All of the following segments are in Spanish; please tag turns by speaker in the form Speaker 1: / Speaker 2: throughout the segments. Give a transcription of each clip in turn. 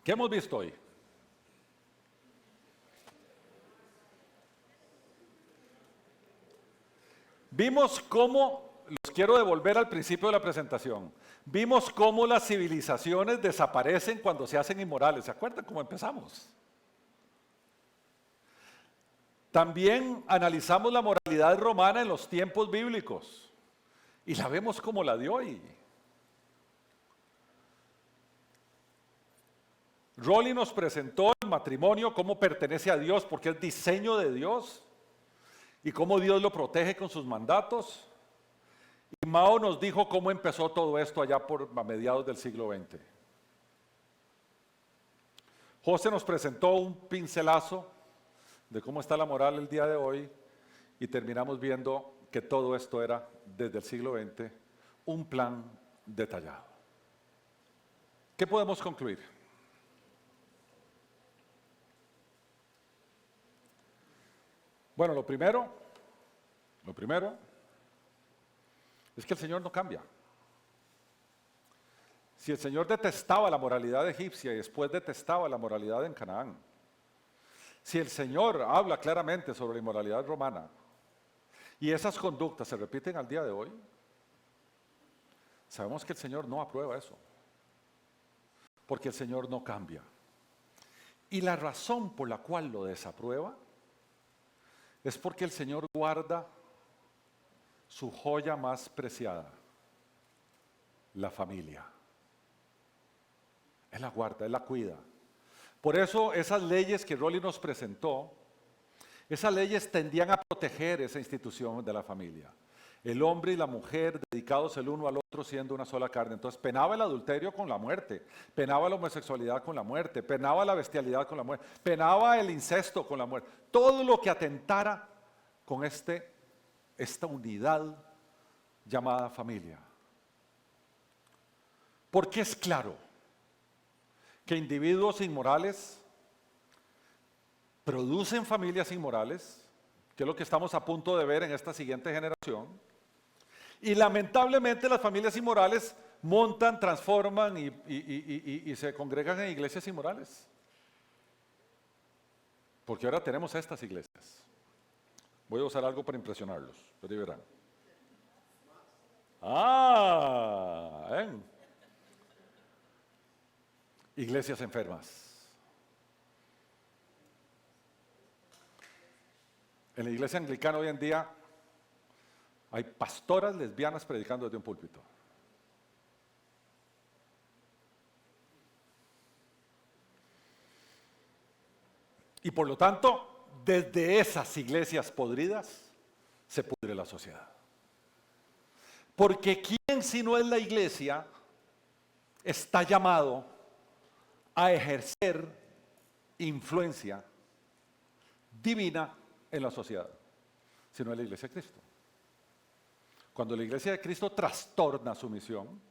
Speaker 1: ¿Qué hemos visto hoy? Vimos cómo, los quiero devolver al principio de la presentación, vimos cómo las civilizaciones desaparecen cuando se hacen inmorales. ¿Se acuerdan cómo empezamos? También analizamos la moralidad romana en los tiempos bíblicos y la vemos como la de hoy. Rolly nos presentó el matrimonio, cómo pertenece a Dios, porque es diseño de Dios y cómo Dios lo protege con sus mandatos. Y Mao nos dijo cómo empezó todo esto allá a mediados del siglo XX. José nos presentó un pincelazo de cómo está la moral el día de hoy y terminamos viendo que todo esto era, desde el siglo XX, un plan detallado. ¿Qué podemos concluir? Bueno, lo primero es que el Señor no cambia. Si el Señor detestaba la moralidad egipcia y después detestaba la moralidad en Canaán, si el Señor habla claramente sobre la inmoralidad romana y esas conductas se repiten al día de hoy, sabemos que el Señor no aprueba eso, porque el Señor no cambia. Y la razón por la cual lo desaprueba es porque el Señor guarda su joya más preciada, la familia. Él la guarda, Él la cuida. Por eso esas leyes que Rolly nos presentó, esas leyes tendían a proteger esa institución de la familia. El hombre y la mujer dedicados el uno al otro siendo una sola carne. Entonces penaba el adulterio con la muerte, penaba la homosexualidad con la muerte, penaba la bestialidad con la muerte, penaba el incesto con la muerte. Todo lo que atentara con esta unidad llamada familia. Porque es claro que individuos inmorales producen familias inmorales, que es lo que estamos a punto de ver en esta siguiente generación, y lamentablemente las familias inmorales montan, transforman y se congregan en iglesias inmorales. Porque ahora tenemos estas iglesias. Voy a usar algo para impresionarlos, pero verán. Iglesias enfermas. En la iglesia anglicana hoy en día hay pastoras lesbianas predicando desde un púlpito. Y por lo tanto, desde esas iglesias podridas se pudre la sociedad. Porque ¿quién si no es la iglesia está llamado a ejercer influencia divina en la sociedad? Si no es la iglesia de Cristo. Cuando la iglesia de Cristo trastorna su misión,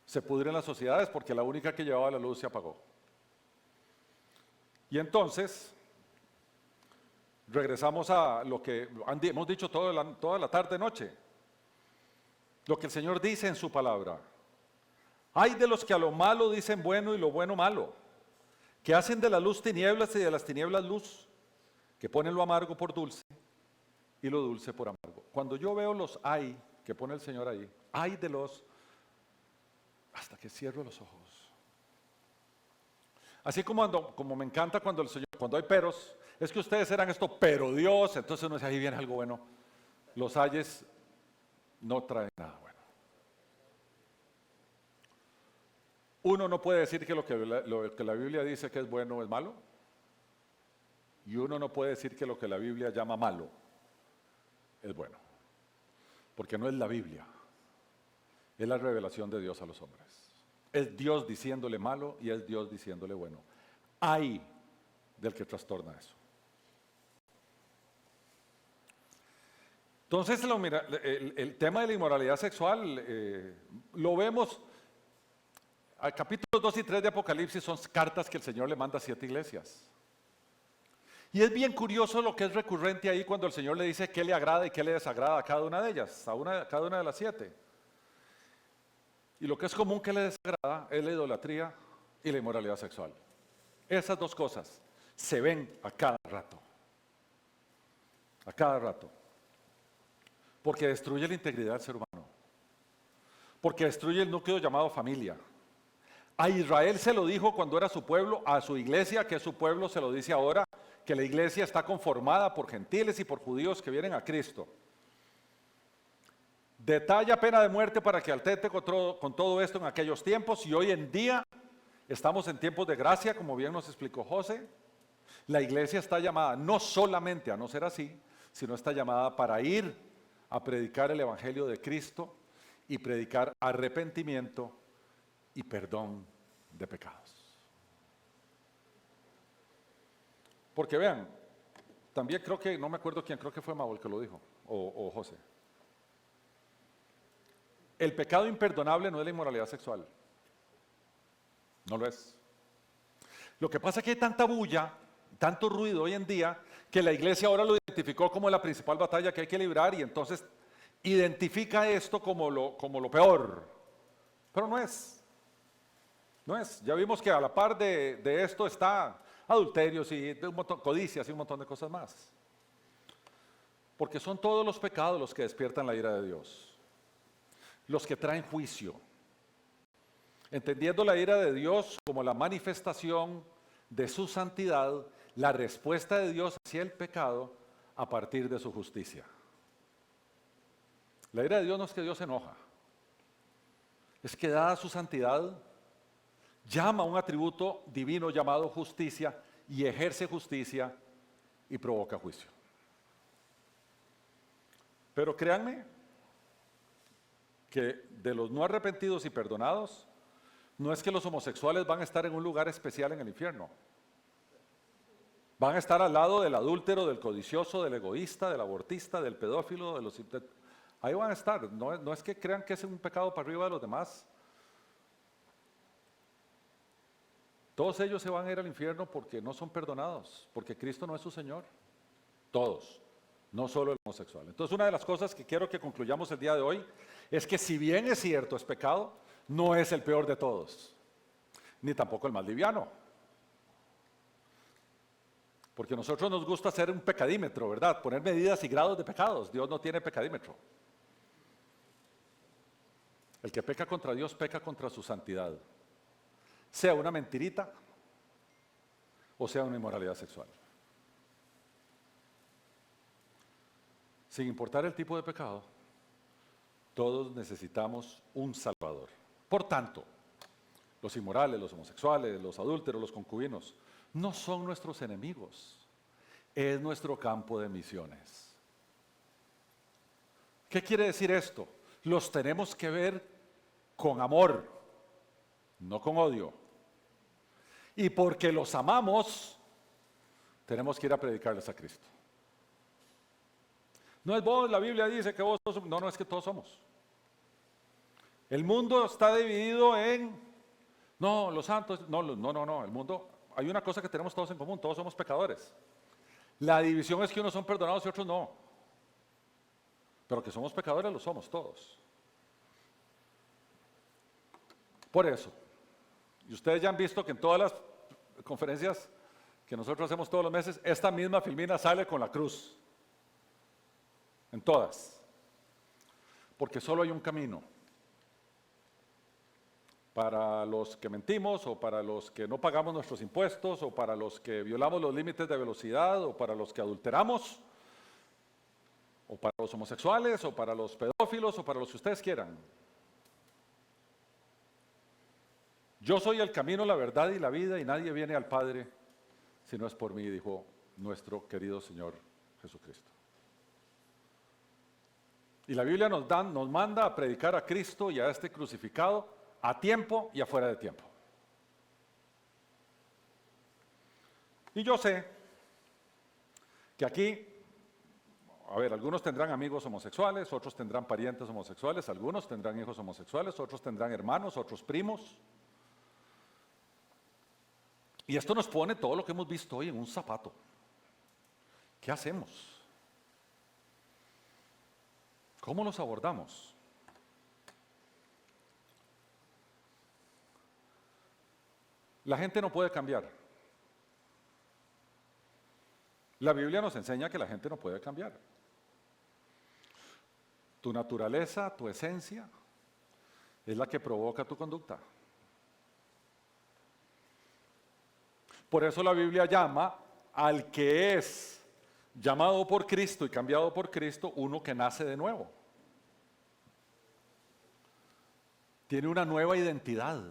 Speaker 1: se pudren las sociedades porque la única que llevaba la luz se apagó. Y entonces, regresamos a lo que hemos dicho toda la tarde-noche. Lo que el Señor dice en su palabra. Hay de los que a lo malo dicen bueno y lo bueno malo, que hacen de la luz tinieblas y de las tinieblas luz, que ponen lo amargo por dulce y lo dulce por amargo. Cuando yo veo los hay que pone el Señor ahí, hay de los, hasta que cierro los ojos. Así como me encanta cuando el Señor, cuando hay peros, es que ustedes eran esto, pero Dios, entonces uno dice, ahí viene algo bueno. Los ayes no traen nada bueno. Uno no puede decir que lo que la Biblia dice que es bueno es malo. Y uno no puede decir que lo que la Biblia llama malo es bueno. Porque no es la Biblia. Es la revelación de Dios a los hombres. Es Dios diciéndole malo y es Dios diciéndole bueno. Hay del que trastorna eso. Entonces el tema de la inmoralidad sexual lo vemos. Al capítulos 2 y 3 de Apocalipsis son cartas que el Señor le manda a 7 iglesias. Y es bien curioso lo que es recurrente ahí cuando el Señor le dice qué le agrada y qué le desagrada a cada una de ellas, a cada una de las 7. Y lo que es común que le desagrada es la idolatría y la inmoralidad sexual. Esas dos cosas se ven a cada rato. A cada rato. Porque destruye la integridad del ser humano. Porque destruye el núcleo llamado familia. A Israel se lo dijo cuando era su pueblo, a su iglesia, que es su pueblo, se lo dice ahora, que la iglesia está conformada por gentiles y por judíos que vienen a Cristo. Detalla pena de muerte para que atente con todo esto en aquellos tiempos, y hoy en día estamos en tiempos de gracia, como bien nos explicó José. La iglesia está llamada no solamente a no ser así, sino está llamada para ir a predicar el evangelio de Cristo y predicar arrepentimiento y perdón de pecados. Porque vean, también creo que, no me acuerdo quién, creo que fue Mau el que lo dijo, o José. El pecado imperdonable no es la inmoralidad sexual. No lo es. Lo que pasa es que hay tanta bulla, tanto ruido hoy en día, que la iglesia ahora lo identificó como la principal batalla que hay que librar, y entonces identifica esto como lo peor. Pero no es. No es. Ya vimos que a la par de esto está adulterios y un montón, codicias y un montón de cosas más. Porque son todos los pecados los que despiertan la ira de Dios. Los que traen juicio. Entendiendo la ira de Dios como la manifestación de su santidad, la respuesta de Dios hacia el pecado a partir de su justicia. La ira de Dios no es que Dios se enoja. Es que dada su santidad, llama a un atributo divino llamado justicia y ejerce justicia y provoca juicio. Pero créanme que de los no arrepentidos y perdonados, no es que los homosexuales van a estar en un lugar especial en el infierno. Van a estar al lado del adúltero, del codicioso, del egoísta, del abortista, del pedófilo, ahí van a estar. No es que crean que es un pecado para arriba de los demás. Todos ellos se van a ir al infierno porque no son perdonados, porque Cristo no es su Señor. Todos, no solo el homosexual. Entonces, una de las cosas que quiero que concluyamos el día de hoy es que si bien es cierto, es pecado, no es el peor de todos, ni tampoco el más liviano. Porque a nosotros nos gusta hacer un pecadímetro, ¿verdad? Poner medidas y grados de pecados. Dios no tiene pecadímetro. El que peca contra Dios peca contra su santidad. Sea una mentirita o sea una inmoralidad sexual. Sin importar el tipo de pecado, todos necesitamos un Salvador. Por tanto, los inmorales, los homosexuales, los adúlteros, los concubinos, no son nuestros enemigos, es nuestro campo de misiones. ¿Qué quiere decir esto? Los tenemos que ver con amor, no con odio. Y porque los amamos, tenemos que ir a predicarles a Cristo. No es vos, la Biblia dice que vos sos, no, es que todos somos. El mundo está dividido en, no, los santos, no, el mundo, hay una cosa que tenemos todos en común, todos somos pecadores. La división es que unos son perdonados y otros no. Pero que somos pecadores lo somos todos. Por eso, y ustedes ya han visto que en todas las conferencias que nosotros hacemos todos los meses, esta misma filmina sale con la cruz. En todas. Porque solo hay un camino. Para los que mentimos, o para los que no pagamos nuestros impuestos, o para los que violamos los límites de velocidad, o para los que adulteramos, o para los homosexuales, o para los pedófilos, o para los que ustedes quieran. Yo soy el camino, la verdad y la vida, y nadie viene al Padre si no es por mí, dijo nuestro querido Señor Jesucristo. Y la Biblia nos manda a predicar a Cristo y a este crucificado a tiempo y afuera de tiempo. Y yo sé que aquí, a ver, algunos tendrán amigos homosexuales, otros tendrán parientes homosexuales, algunos tendrán hijos homosexuales, otros tendrán hermanos, otros primos. Y esto nos pone todo lo que hemos visto hoy en un zapato. ¿Qué hacemos? ¿Cómo los abordamos? La gente no puede cambiar. La Biblia nos enseña que la gente no puede cambiar. Tu naturaleza, tu esencia, es la que provoca tu conducta. Por eso la Biblia llama al que es llamado por Cristo y cambiado por Cristo, uno que nace de nuevo. Tiene una nueva identidad.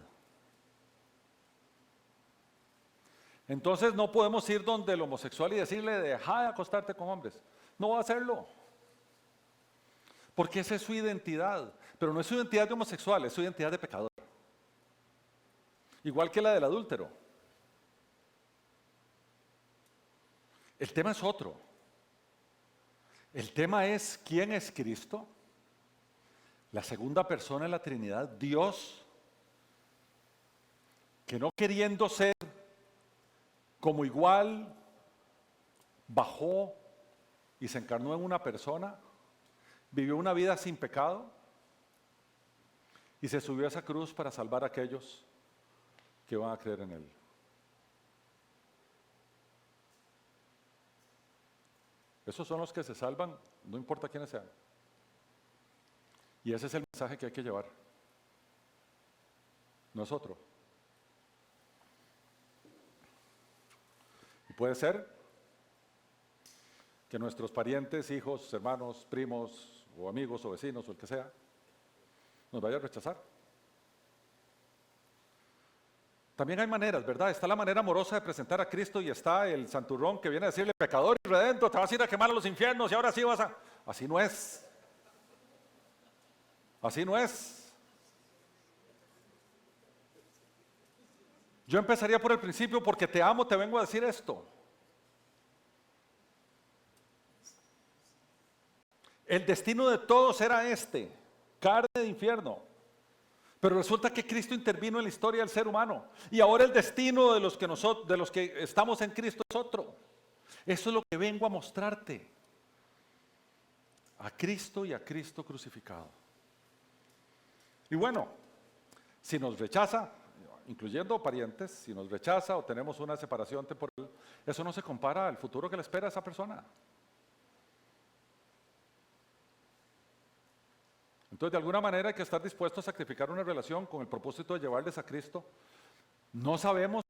Speaker 1: Entonces no podemos ir donde el homosexual y decirle, deja de acostarte con hombres. No va a hacerlo. Porque esa es su identidad. Pero no es su identidad de homosexual, es su identidad de pecador. Igual que la del adúltero. El tema es otro. El tema es quién es Cristo, la segunda persona en la Trinidad, Dios, que no queriendo ser como igual, bajó y se encarnó en una persona, vivió una vida sin pecado y se subió a esa cruz para salvar a aquellos que van a creer en Él. Esos son los que se salvan, no importa quiénes sean. Y ese es el mensaje que hay que llevar. No es otro. Y puede ser que nuestros parientes, hijos, hermanos, primos, o amigos, o vecinos, o el que sea, nos vaya a rechazar. También hay maneras, ¿verdad? Está la manera amorosa de presentar a Cristo y está el santurrón que viene a decirle, pecador y redento, te vas a ir a quemar a los infiernos y ahora sí vas a... Así no es. Así no es. Yo empezaría por el principio, porque te amo, te vengo a decir esto. El destino de todos era este, carne de infierno. Pero resulta que Cristo intervino en la historia del ser humano. Y ahora el destino de los que estamos en Cristo es otro. Eso es lo que vengo a mostrarte. A Cristo y a Cristo crucificado. Y bueno, si nos rechaza, incluyendo parientes, si nos rechaza o tenemos una separación temporal, eso no se compara al futuro que le espera a esa persona. Entonces, de alguna manera hay que estar dispuesto a sacrificar una relación con el propósito de llevarles a Cristo. No sabemos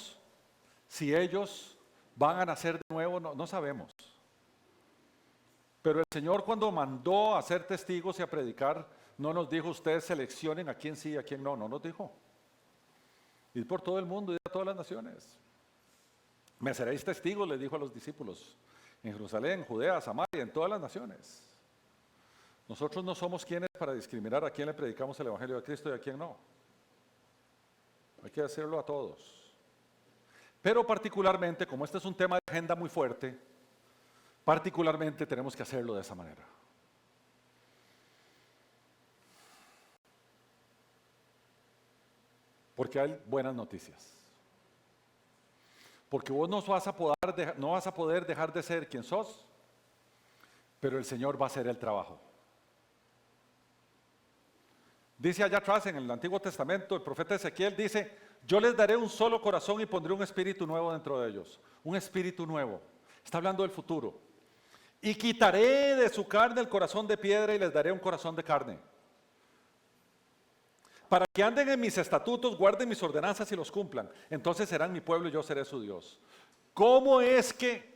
Speaker 1: si ellos van a nacer de nuevo, no sabemos. Pero el Señor, cuando mandó a ser testigos y a predicar, no nos dijo, ustedes seleccionen a quién sí y a quién no, no nos dijo. Ir por todo el mundo y a todas las naciones. Me seréis testigos, le dijo a los discípulos, en Jerusalén, Judea, Samaria, en todas las naciones. Nosotros no somos quienes para discriminar a quién le predicamos el Evangelio de Cristo y a quién no. Hay que hacerlo a todos. Pero particularmente, como este es un tema de agenda muy fuerte, particularmente tenemos que hacerlo de esa manera. Porque hay buenas noticias. Porque vos no vas a poder dejar de ser quien sos, pero el Señor va a hacer el trabajo. Dice allá atrás en el Antiguo Testamento, el profeta Ezequiel dice, yo les daré un solo corazón y pondré un espíritu nuevo dentro de ellos. Un espíritu nuevo. Está hablando del futuro. Y quitaré de su carne el corazón de piedra y les daré un corazón de carne. Para que anden en mis estatutos, guarden mis ordenanzas y los cumplan. Entonces serán mi pueblo y yo seré su Dios. ¿Cómo es que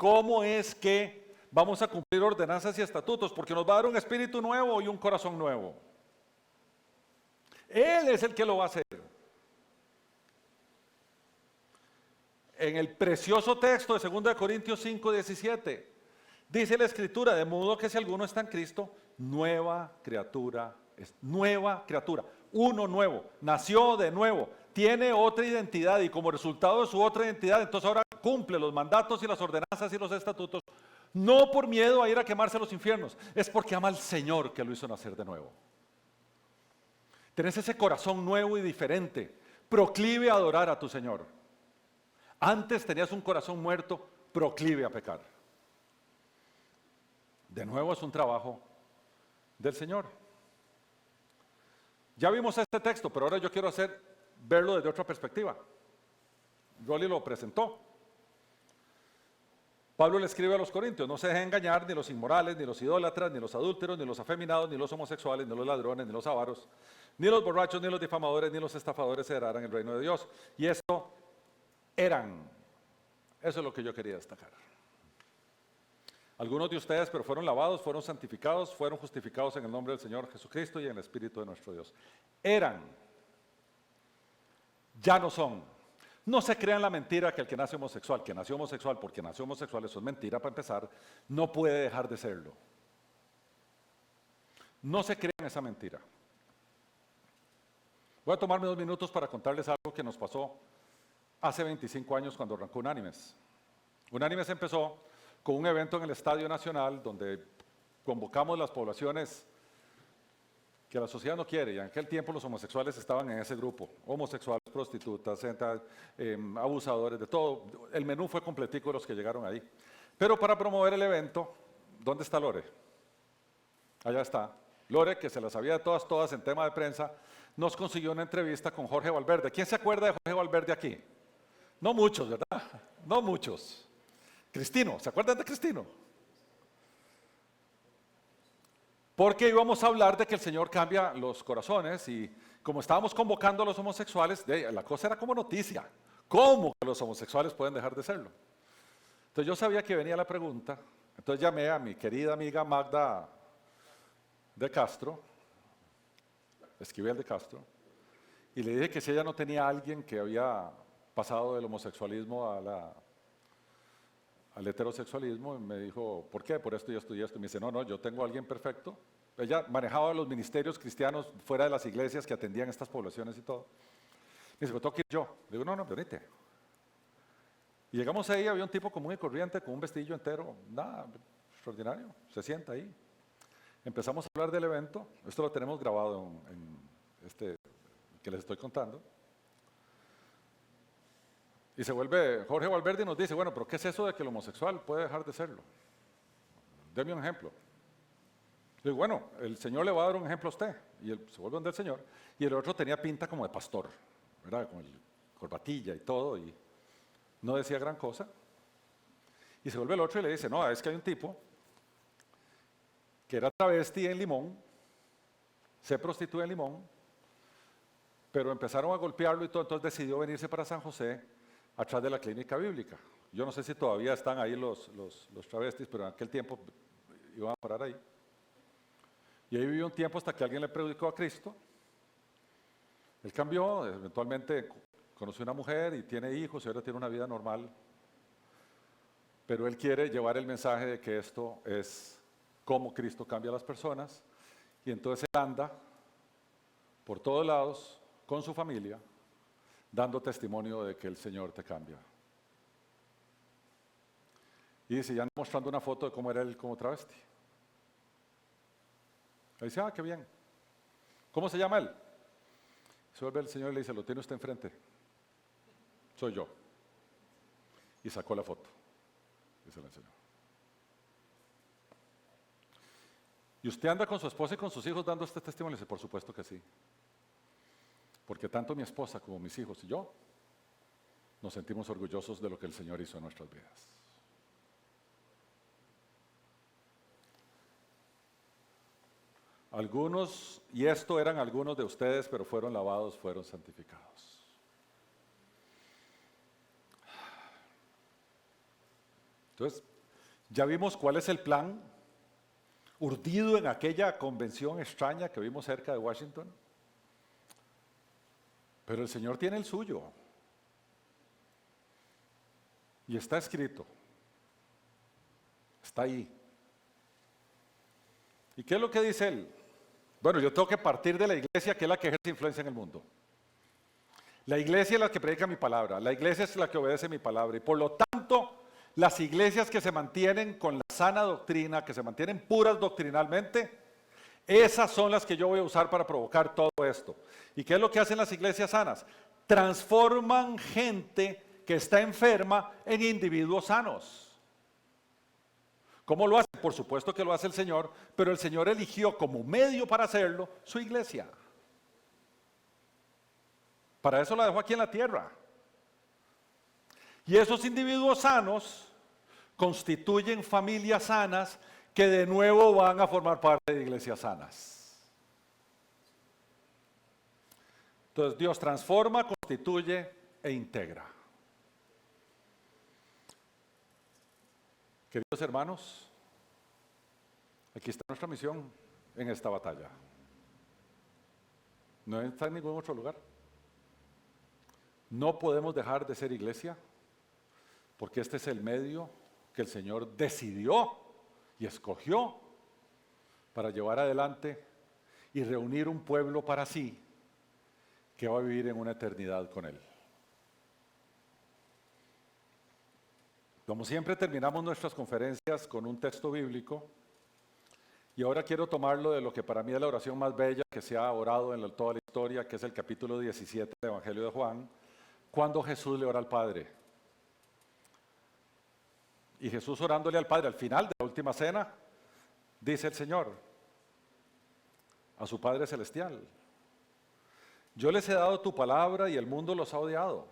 Speaker 1: vamos a cumplir ordenanzas y estatutos? Porque nos va a dar un espíritu nuevo y un corazón nuevo. Él es el que lo va a hacer. En el precioso texto de 2 Corintios 5:17, dice la Escritura, de modo que si alguno está en Cristo, nueva criatura es. Nueva criatura, uno nuevo, nació de nuevo, tiene otra identidad y como resultado de su otra identidad, entonces ahora cumple los mandatos y las ordenanzas y los estatutos, no por miedo a ir a quemarse a los infiernos, es porque ama al Señor que lo hizo nacer de nuevo. Tenés ese corazón nuevo y diferente, proclive a adorar a tu Señor. Antes tenías un corazón muerto, proclive a pecar. De nuevo es un trabajo del Señor. Ya vimos este texto, pero ahora yo quiero verlo desde otra perspectiva. Rolly lo presentó. Pablo le escribe a los corintios: no se dejen engañar ni los inmorales, ni los idólatras, ni los adúlteros, ni los afeminados, ni los homosexuales, ni los ladrones, ni los avaros, ni los borrachos, ni los difamadores, ni los estafadores heredarán el reino de Dios. Y esto eran. Eso es lo que yo quería destacar. Algunos de ustedes, pero fueron lavados, fueron santificados, fueron justificados en el nombre del Señor Jesucristo y en el Espíritu de nuestro Dios. Eran, ya no son. No se crean la mentira que el que nace homosexual, que nació homosexual porque nació homosexual, eso es mentira para empezar, no puede dejar de serlo. No se crean esa mentira. Voy a tomarme 2 minutos para contarles algo que nos pasó hace 25 años cuando arrancó Unánimes. Unánimes empezó con un evento en el Estadio Nacional donde convocamos las poblaciones que la sociedad no quiere, y en aquel tiempo los homosexuales estaban en ese grupo: homosexuales, prostitutas, abusadores, de todo. El menú fue completico de los que llegaron ahí. Pero para promover el evento, ¿dónde está Lore? Allá está. Lore, que se las sabía de todas en tema de prensa, nos consiguió una entrevista con Jorge Valverde. ¿Quién se acuerda de Jorge Valverde aquí? No muchos, ¿verdad? No muchos. Cristino, ¿se acuerdan de Cristino? Porque íbamos a hablar de que el Señor cambia los corazones, y como estábamos convocando a los homosexuales, la cosa era como noticia. ¿Cómo que los homosexuales pueden dejar de serlo? Entonces yo sabía que venía la pregunta, entonces llamé a mi querida amiga Magda de Castro, Esquivel de Castro, y le dije que si ella no tenía a alguien que había pasado del homosexualismo al heterosexualismo, y me dijo: ¿por qué? Por esto y esto y esto. Y me dice: no, yo tengo a alguien perfecto. Ella manejaba los ministerios cristianos fuera de las iglesias que atendían estas poblaciones y todo. Me dice: ¿me tengo que ir yo? Le digo: no, venite. Y llegamos ahí, había un tipo común y corriente con un vestidillo entero, nada, extraordinario, se sienta ahí. Empezamos a hablar del evento, esto lo tenemos grabado en este que les estoy contando. Y se vuelve Jorge Valverde y nos dice: bueno, pero ¿qué es eso de que el homosexual puede dejar de serlo? Deme un ejemplo. Le digo: bueno, el Señor le va a dar un ejemplo a usted. Y él se vuelve donde el Señor. Y el otro tenía pinta como de pastor, ¿verdad? Con el corbatilla y todo, y no decía gran cosa. Y se vuelve el otro y le dice: no, es que hay un tipo que era travesti en Limón, se prostituye en Limón, pero empezaron a golpearlo y todo, entonces decidió venirse para San José, atrás de la clínica bíblica. Yo no sé si todavía están ahí los travestis, pero en aquel tiempo iban a parar ahí. Y ahí vivió un tiempo hasta que alguien le predicó a Cristo. Él cambió, eventualmente conoció una mujer y tiene hijos y ahora tiene una vida normal. Pero él quiere llevar el mensaje de que esto es cómo Cristo cambia a las personas. Y entonces él anda por todos lados con su familia, dando testimonio de que el Señor te cambia. Y dice, ya mostrando una foto de cómo era él como travesti. Le dice: qué bien. ¿Cómo se llama él? Se vuelve el Señor y le dice: lo tiene usted enfrente. Soy yo. Y sacó la foto. Y se la enseñó. ¿Y usted anda con su esposa y con sus hijos dando este testimonio? Le dice: por supuesto que sí. Porque tanto mi esposa como mis hijos y yo nos sentimos orgullosos de lo que el Señor hizo en nuestras vidas. Algunos, y esto eran algunos de ustedes, pero fueron lavados, fueron santificados. Entonces, ya vimos cuál es el plan urdido en aquella convención extraña que vimos cerca de Washington. Pero el Señor tiene el suyo. Y está escrito. Está ahí. ¿Y qué es lo que dice él? Bueno, yo tengo que partir de la iglesia, que es la que ejerce influencia en el mundo. La iglesia es la que predica mi palabra. La iglesia es la que obedece mi palabra. Y por lo tanto, las iglesias que se mantienen con la sana doctrina, que se mantienen puras doctrinalmente, esas son las que yo voy a usar para provocar todo esto. ¿Y qué es lo que hacen las iglesias sanas? Transforman gente que está enferma en individuos sanos. ¿Cómo lo hace? Por supuesto que lo hace el Señor, pero el Señor eligió como medio para hacerlo su iglesia. Para eso la dejó aquí en la tierra. Y esos individuos sanos constituyen familias sanas que de nuevo van a formar parte de iglesias sanas. Entonces Dios transforma, constituye e integra. Queridos hermanos, aquí está nuestra misión en esta batalla. No está en ningún otro lugar. No podemos dejar de ser iglesia, porque este es el medio que el Señor decidió y escogió para llevar adelante y reunir un pueblo para sí que va a vivir en una eternidad con Él. Como siempre, terminamos nuestras conferencias con un texto bíblico, y ahora quiero tomarlo de lo que para mí es la oración más bella que se ha orado en toda la historia, que es el capítulo 17 del Evangelio de Juan, cuando Jesús le ora al Padre. Y Jesús orándole al Padre al final de la última cena, dice el Señor a su Padre Celestial: yo les he dado tu palabra y el mundo los ha odiado,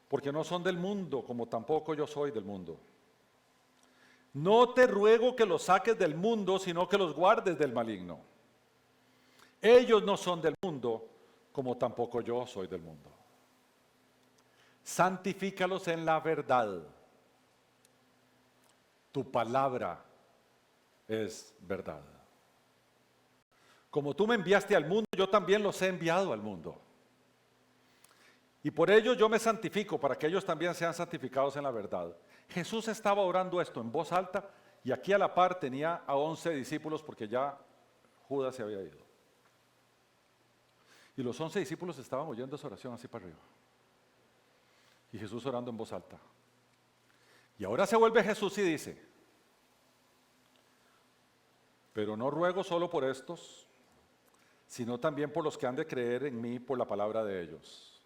Speaker 1: porque no son del mundo, como tampoco yo soy del mundo. No te ruego que los saques del mundo, sino que los guardes del maligno. Ellos no son del mundo, como tampoco yo soy del mundo. Santifícalos en la verdad. Tu palabra es verdad. Como tú me enviaste al mundo, yo también los he enviado al mundo. Y por ello yo me santifico, para que ellos también sean santificados en la verdad. Jesús estaba orando esto en voz alta, y aquí a la par tenía a 11 discípulos, porque ya Judas se había ido. Y los 11 discípulos estaban oyendo esa oración así para arriba. Y Jesús orando en voz alta. Y ahora se vuelve Jesús y dice: pero no ruego solo por estos, sino también por los que han de creer en mí por la palabra de ellos,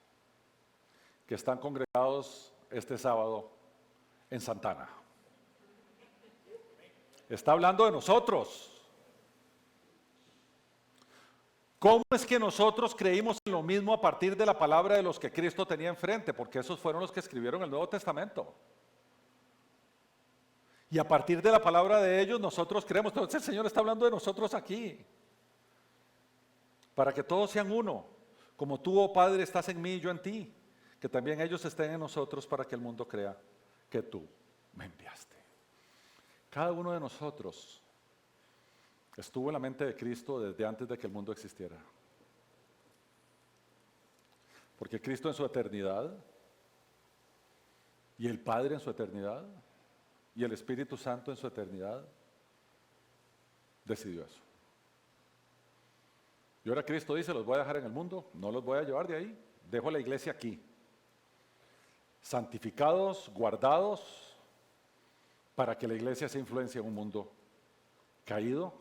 Speaker 1: que están congregados este sábado en Santana. Está hablando de nosotros. ¿Cómo es que nosotros creímos en lo mismo a partir de la palabra de los que Cristo tenía enfrente? Porque esos fueron los que escribieron el Nuevo Testamento. Y a partir de la palabra de ellos nosotros creemos. Entonces el Señor está hablando de nosotros aquí. Para que todos sean uno. Como tú, oh Padre, estás en mí y yo en ti. Que también ellos estén en nosotros, para que el mundo crea que tú me enviaste. Cada uno de nosotros estuvo en la mente de Cristo desde antes de que el mundo existiera. Porque Cristo en su eternidad, y el Padre en su eternidad, y el Espíritu Santo en su eternidad, decidió eso. Y ahora Cristo dice: los voy a dejar en el mundo, no los voy a llevar de ahí, dejo la iglesia aquí. Santificados, guardados, para que la iglesia se influencie en un mundo caído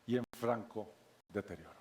Speaker 1: y en franco deterioro.